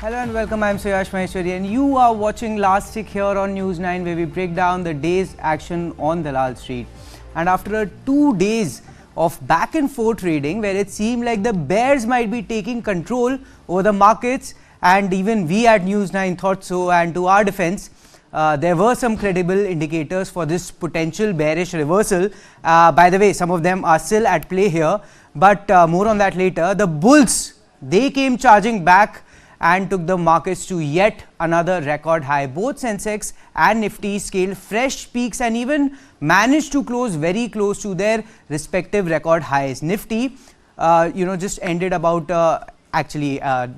Hello and welcome, I'm Suyash Maheshwari and you are watching Last Tick here on News9 where we break down the day's action on Dalal Street. And after 2 days of back and forth trading where it seemed like the bears might be taking control over the markets, and even we at News9 thought so, and to our defense, there were some credible indicators for this potential bearish reversal. By the way, some of them are still at play here, but more on that later. The bulls, they came charging back and took the markets to yet another record high. Both Sensex and Nifty scaled fresh peaks and even managed to close very close to their respective record highs. Nifty, just ended about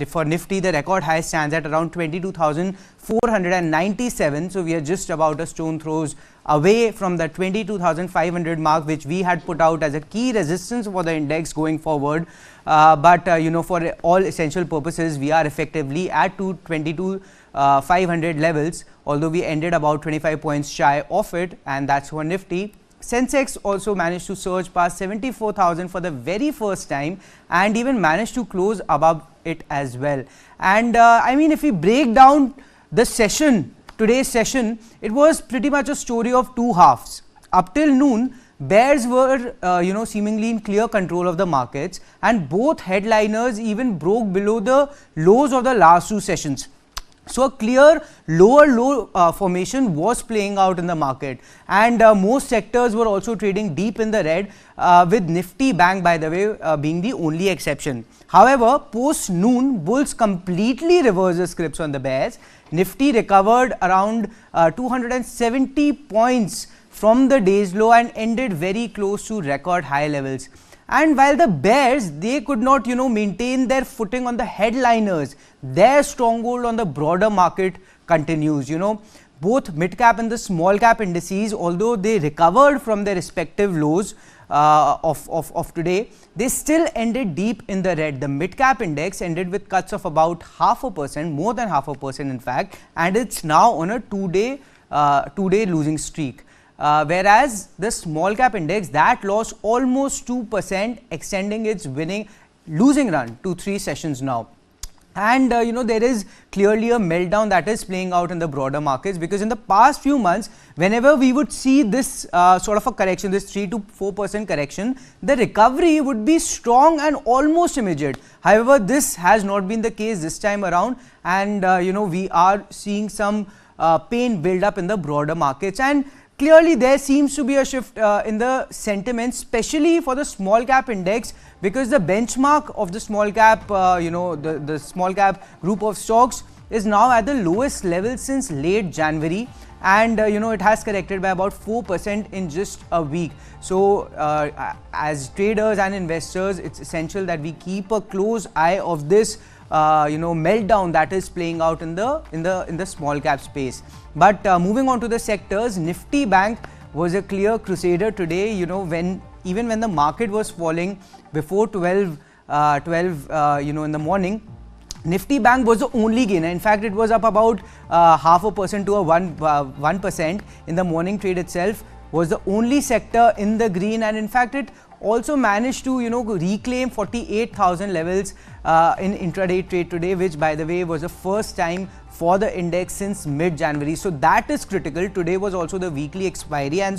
for Nifty, the record high stands at around 22,497. So we are just about a stone throws away from the 22,500 mark, which we had put out as a key resistance for the index going forward. But for all essential purposes, we are effectively at 22,500 levels, although we ended about 25 points shy of it, and that's for Nifty. Sensex also managed to surge past 74,000 for the very first time and even managed to close above it as well. And if we break down the session, today's session, it was pretty much a story of two halves. Up till noon, bears were seemingly in clear control of the markets, and both headliners even broke below the lows of the last two sessions. So a clear lower low formation was playing out in the market, and most sectors were also trading deep in the red, with Nifty Bank, by the way, being the only exception. However, post noon, bulls completely reversed the scripts on the bears. Nifty recovered around 270 points from the day's low and ended very close to record high levels. And while the bears, they could not maintain their footing on the headliners, their stronghold on the broader market continues. Both mid cap and the small cap indices, although they recovered from their respective lows of today, they still ended deep in the red. The mid cap index ended with cuts of about 0.5%, more than 0.5% in fact, and it's now on a two-day losing streak. Whereas the small cap index, that lost almost 2%, extending its losing run to 3 sessions now. And there is clearly a meltdown that is playing out in the broader markets, because in the past few months, whenever we would see this sort of a correction, this 3 to 4% correction, the recovery would be strong and almost immediate. However, this has not been the case this time around, and we are seeing some pain build up in the broader markets. And clearly, there seems to be a shift in the sentiment, especially for the small cap index, because the benchmark of the small cap, the small cap group of stocks is now at the lowest level since late January, and it has corrected by about 4% in just a week. So as traders and investors, it's essential that we keep a close eye of this meltdown that is playing out in the small cap space. But moving on to the sectors, Nifty Bank was a clear crusader today. Even when the market was falling before 12 in the morning, Nifty Bank was the only gainer. In fact, it was up about 0.5% to 1% in the morning trade itself. Was the only sector in the green, and in fact it also managed to reclaim 48,000 levels in intraday trade today, which by the way was the first time for the index since mid-January. So that is critical. Today was also the weekly expiry, and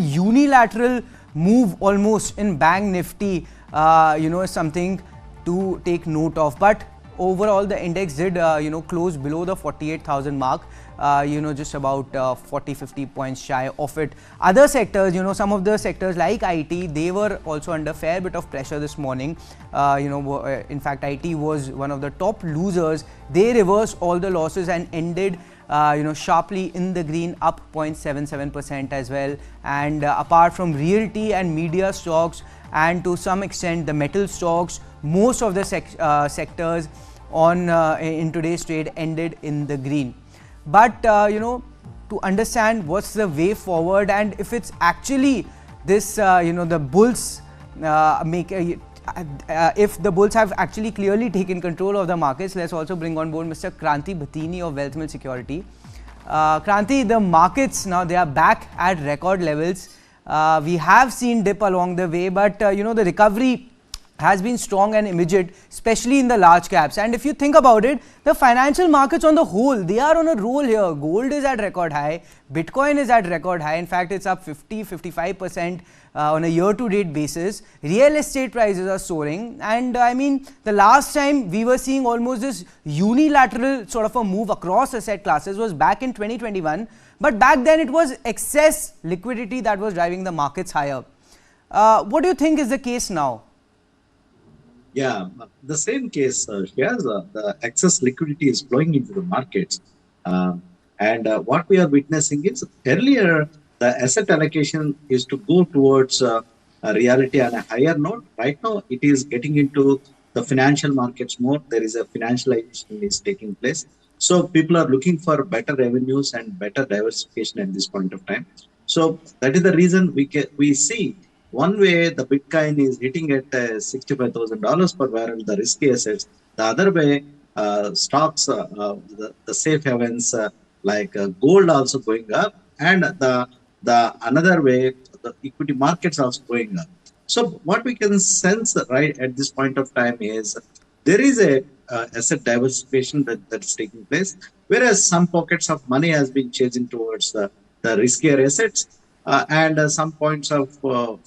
unilateral move almost in Bank Nifty is something to take note of. But overall the index did close below the 48,000 mark, just about 40-50 points shy of it. Other sectors, some of the sectors like IT, they were also under fair bit of pressure this morning. In fact, IT was one of the top losers. They reversed all the losses and ended sharply in the green, up 0.77% as well. And apart from realty and media stocks, and to some extent the metal stocks, most of the sectors in today's trade ended in the green. But to understand what's the way forward, and if it's actually this the bulls if the bulls have actually clearly taken control of the markets, let's also bring on board Mr. Kranti Bhatini of Wealth Mill Security. Kranti, the markets now, they are back at record levels. We have seen dip along the way, but the recovery has been strong and immediate, especially in the large caps. And if you think about it, the financial markets on the whole, they are on a roll here. Gold is at record high, Bitcoin is at record high. In fact, it's up 50-55% on a year-to-date basis. Real estate prices are soaring, and I mean, the last time we were seeing almost this unilateral sort of a move across asset classes was back in 2021. But back then, it was excess liquidity that was driving the markets higher. What do you think is the case now? Yeah, the same case here. The excess liquidity is flowing into the markets. And what we are witnessing is earlier, the asset allocation is to go towards a reality on a higher note. Right now, it is getting into the financial markets more. There is a financialization is taking place. So people are looking for better revenues and better diversification at this point of time. So that is the reason we see one way the Bitcoin is hitting at $65,000 per barrel, the risky assets. The other way, stocks, the safe havens like gold also going up, and the another way, the equity markets also going up. So what we can sense right at this point of time is there is a asset diversification that's taking place, whereas some pockets of money has been chasing towards the riskier assets, and some points of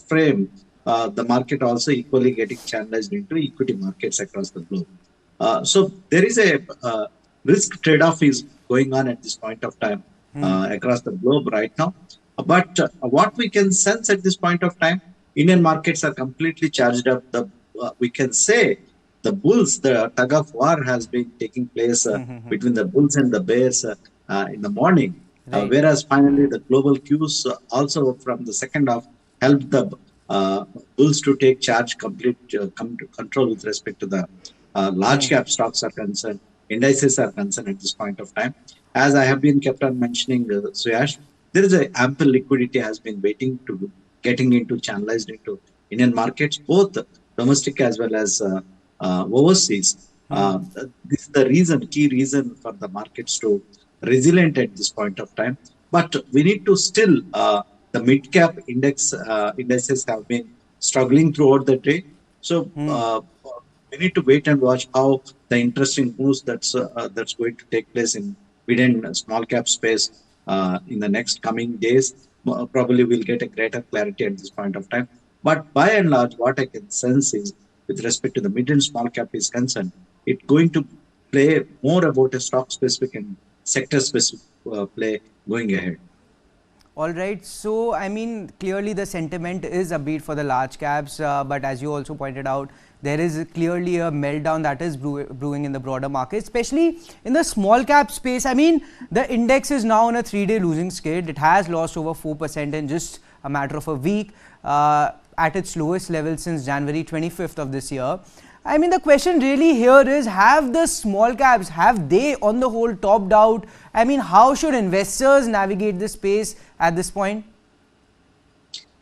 frame, the market also equally getting channelized into equity markets across the globe. So there is a risk trade-off is going on at this point of time across the globe right now. But what we can sense at this point of time, Indian markets are completely charged up. We can say the bulls, the tug of war has been taking place between the bulls and the bears in the morning. Right. Whereas finally the global cues also from the second half helped the bulls to take charge, complete control with respect to the large cap stocks are concerned, indices are concerned at this point of time. As I have been kept on mentioning, Suyash, there is a ample liquidity has been waiting to getting into channelized into Indian markets, both domestic as well as overseas. This is the key reason for the markets to resilient at this point of time. But we need to still, the mid cap indices have been struggling throughout the day. So we need to wait and watch how the interesting moves that's going to take place in within small cap space in the next coming days. Probably we'll get a greater clarity at this point of time. But by and large, what I can sense is, with respect to the mid and small cap is concerned, it's going to play more about a stock specific and sector specific play going ahead. All right. So, I mean, clearly the sentiment is upbeat for the large caps, but as you also pointed out, there is clearly a meltdown that is brewing in the broader market, especially in the small cap space. I mean, the index is now on a 3-day losing skid. It has lost over 4% in just a matter of a week, at its lowest level since January 25th of this year. I mean, the question really here is, have the small caps, have they on the whole topped out? I mean, how should investors navigate this space at this point?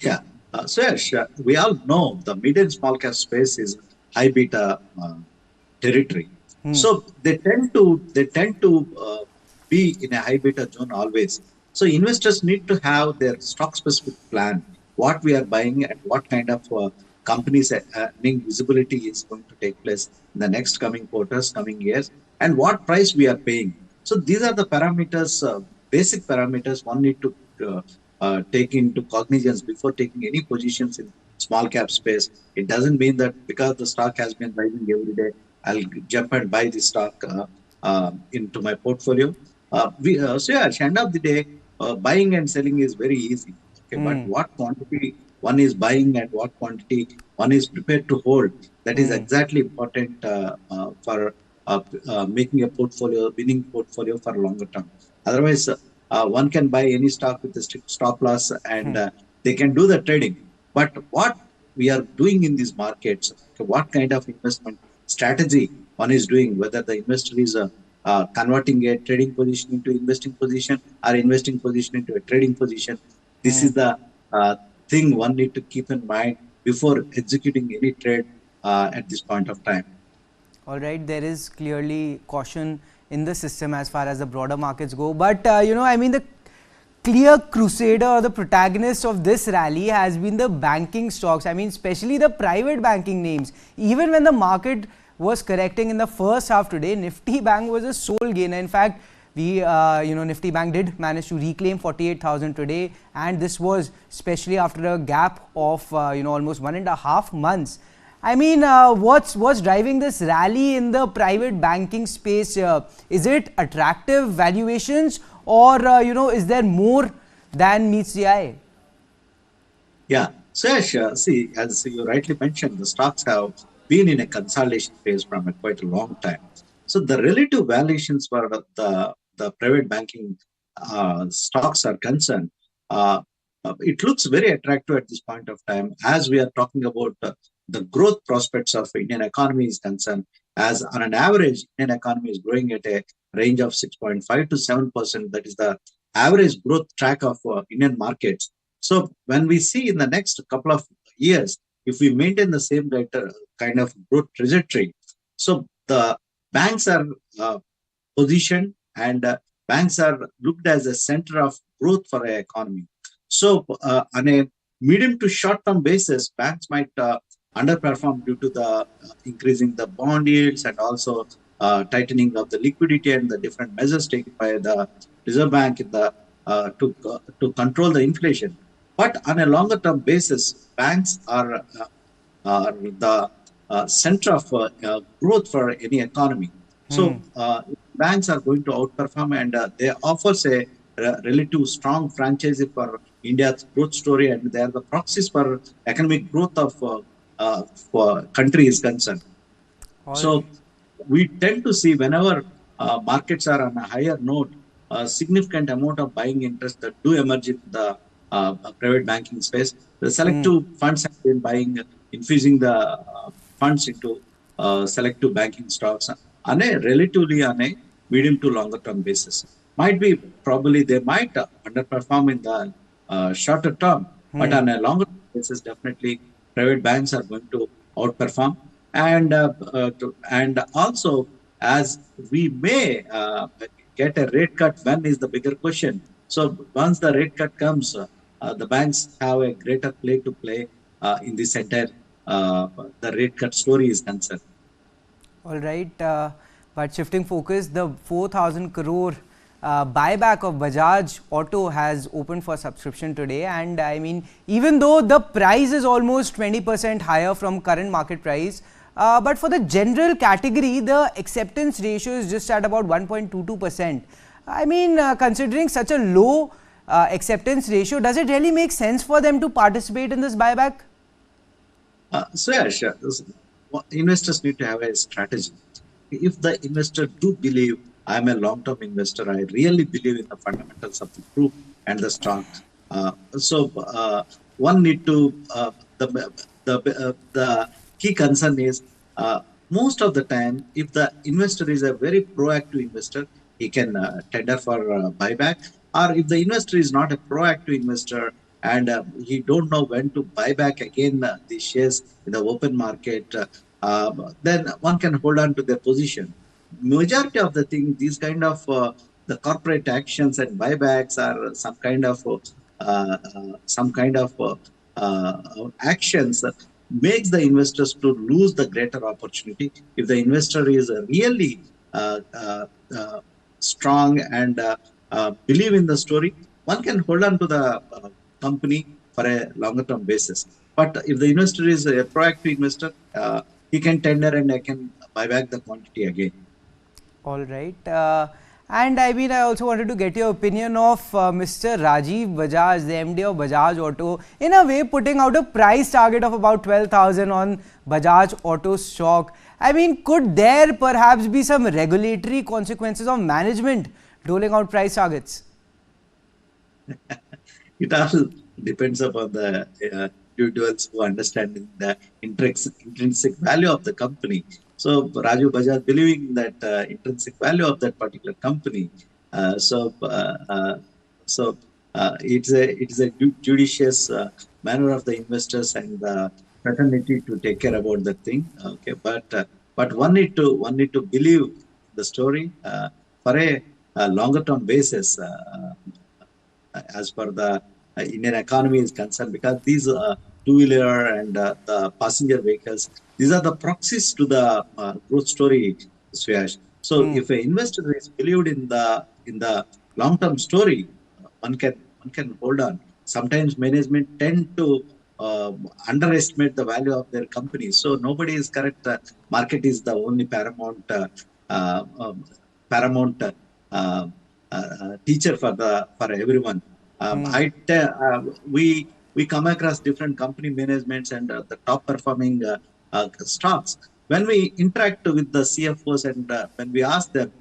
Yeah, so yes, we all know the mid and small cap space is high beta territory. So they tend to be in a high beta zone always. So investors need to have their stock specific plan, what we are buying and what kind of companies visibility is going to take place in the next coming quarters, coming years, and what price we are paying. So these are the parameters, basic parameters one need to take into cognizance before taking any positions in small cap space. It doesn't mean that because the stock has been rising every day, I'll jump and buy the stock into my portfolio. So yeah, at the end of the day, buying and selling is very easy. Okay, but what quantity one is buying and what quantity one is prepared to hold, that is exactly important for making a portfolio, winning portfolio for longer term. Otherwise, one can buy any stock with a strict stop loss and they can do the trading. But what we are doing in these markets, what kind of investment strategy one is doing, whether the investor is converting a trading position into investing position or investing position into a trading position. This is the thing one need to keep in mind before executing any trade at this point of time. All right, there is clearly caution in the system as far as the broader markets go. But, you know, I mean, the clear crusader or the protagonist of this rally has been the banking stocks. I mean, especially the private banking names. Even when the market was correcting in the first half today, Nifty Bank was a sole gainer. In fact, we, Nifty Bank did manage to reclaim 48,000 today, and this was especially after a gap of almost 1.5 months. I mean, what's driving this rally in the private banking space? Is it attractive valuations, or is there more than meets the eye? Yeah, so Yash, see, as you rightly mentioned, the stocks have been in a consolidation phase from quite a long time. So the relative valuations for the private banking stocks are concerned, it looks very attractive at this point of time as we are talking about the growth prospects of Indian economy is concerned. As on an average, Indian economy is growing at a range of 6.5 to 7%. That is the average growth track of Indian markets. So when we see in the next couple of years, if we maintain the same kind of growth trajectory, so the banks are positioned, and banks are looked as a center of growth for an economy. So on a medium to short term basis, banks might underperform due to the increasing the bond yields and also tightening of the liquidity and the different measures taken by the Reserve Bank in the to control the inflation. But on a longer term basis, banks are the center of growth for any economy. So banks are going to outperform, and they offers a relative strong franchise for India's growth story, and they are the proxies for economic growth of for country is concerned. So we tend to see whenever markets are on a higher note, a significant amount of buying interest that do emerge in the private banking space. The selective funds have been buying, infusing the funds into selective banking stocks on a relatively on a medium to longer term basis. Might be probably they might underperform in the shorter term, but on a longer basis, definitely private banks are going to outperform. And also, as we may get a rate cut, when is the bigger question? So once the rate cut comes, the banks have a greater play to play in this entire the rate cut story is concerned. All right, but shifting focus, the 4,000 crore buyback of Bajaj Auto has opened for subscription today, and I mean, even though the price is almost 20% higher from current market price, but for the general category, the acceptance ratio is just at about 1.22%. I mean, considering such a low acceptance ratio, does it really make sense for them to participate in this buyback? So yeah, sure. Investors need to have a strategy. If the investor do believe I'm a long-term investor, I really believe in the fundamentals of the group and the stock. One need to the key concern is most of the time, if the investor is a very proactive investor, he can tender for buyback. Or if the investor is not a proactive investor and he don't know when to buy back again the shares in the open market, then one can hold on to their position. Majority of the thing, these kind of the corporate actions and buybacks are some kind of actions makes the investors to lose the greater opportunity. If the investor is really strong and believe in the story, one can hold on to the company for a longer term basis. But if the investor is a proactive investor, he can tender and I can buy back the quantity again. All right. And I mean, I also wanted to get your opinion of Mr. Rajiv Bajaj, the MD of Bajaj Auto, in a way putting out a price target of about 12,000 on Bajaj Auto stock. I mean, could there perhaps be some regulatory consequences of management doling out price targets? It all depends upon the individuals who understand the intrinsic value of the company. So Rajiv Bajaj believing that intrinsic value of that particular company. It's a judicious manner of the investors and the fraternity to take care about that thing. Okay, but one need to believe the story for a longer term basis. as per the Indian economy is concerned, because these two-wheeler and the passenger vehicles, these are the proxies to the growth story, Swayash. So if an investor is believed in the long-term story, one can hold on. Sometimes management tend to underestimate the value of their company. So nobody is correct. Market is the only paramount uh, um, paramount teacher for everyone. We come across different company managements and the top performing stocks. When we interact with the CFOs and when we ask them,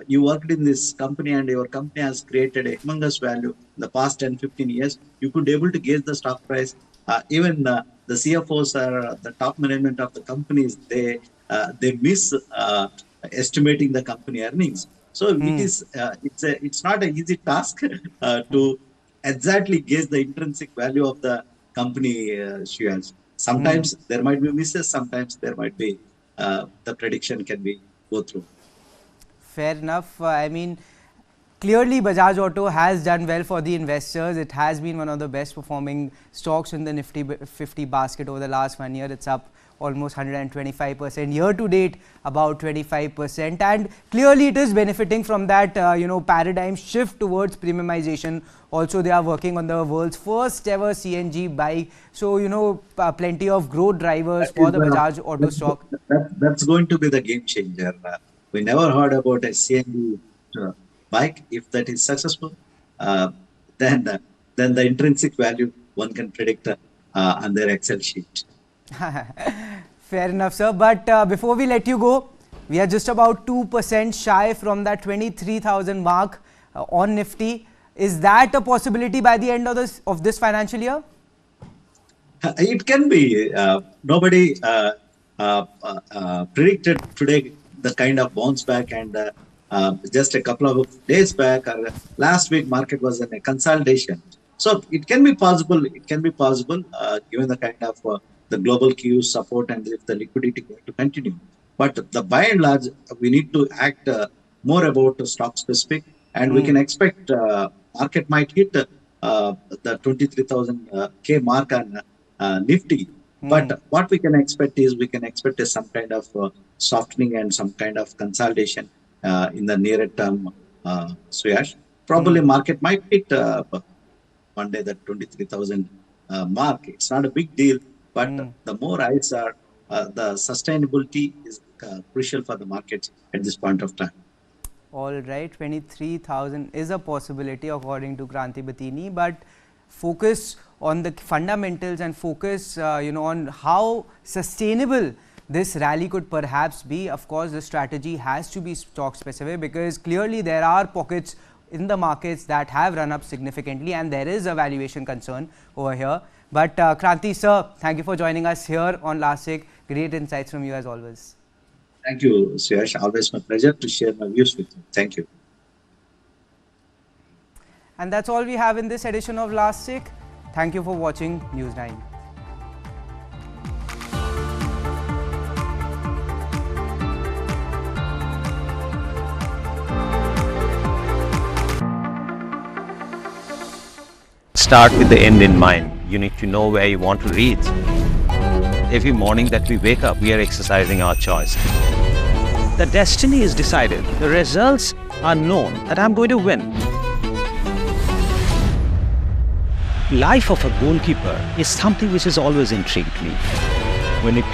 you worked in this company and your company has created a humongous value in the past 10, 15 years, you could able to gauge the stock price. Even the CFOs or the top management of the companies, they miss estimating the company earnings. So it's not an easy task to exactly gauge the intrinsic value of the company shares. Sometimes there might be misses, sometimes there might be the prediction can be go through. Fair enough. I mean, clearly Bajaj Auto has done well for the investors. It has been one of the best performing stocks in the Nifty 50 basket over the last 1 year. It's up almost 125%, year to date about 25%, and clearly it is benefiting from that paradigm shift towards premiumization. Also, they are working on the world's first ever CNG bike, so plenty of growth drivers for the Bajaj Auto stock. That's going to be the game changer. We never heard about a CNG bike. If that is successful, then the intrinsic value one can predict on their Excel sheet. Fair enough, sir. But before we let you go, we are just about 2% shy from that 23,000 mark on Nifty. Is that a possibility by the end of this financial year? It can be. Nobody predicted today the kind of bounce back, and just a couple of days back or last week market was in a consolidation. So it can be possible. It can be possible given the kind of the global queue support and if the liquidity going to continue. But the by and large, we need to act more about stock specific, and we can expect market might hit the 23,000 K mark on Nifty. But what we can expect is some kind of softening and some kind of consolidation in the nearer term. Suyash, probably market might hit one day the 23,000 mark. It's not a big deal, but the more eyes are, the sustainability is crucial for the markets at this point of time. All right, 23,000 is a possibility according to Kranti Batini, but focus on the fundamentals and focus on how sustainable this rally could perhaps be. Of course, the strategy has to be stock specific, because clearly there are pockets in the markets that have run up significantly and there is a valuation concern over here. But Kranti sir, thank you for joining us here on Last Week. Great insights from you as always. Thank you, Suyash. Always my pleasure to share my views with you. Thank you. And that's all we have in this edition of Last Week. Thank you for watching News9. Start with the end in mind. You need to know where you want to reach. Every morning that we wake up, we are exercising our choice. The destiny is decided. The results are known that I'm going to win. Life of a goalkeeper is something which has always intrigued me. When it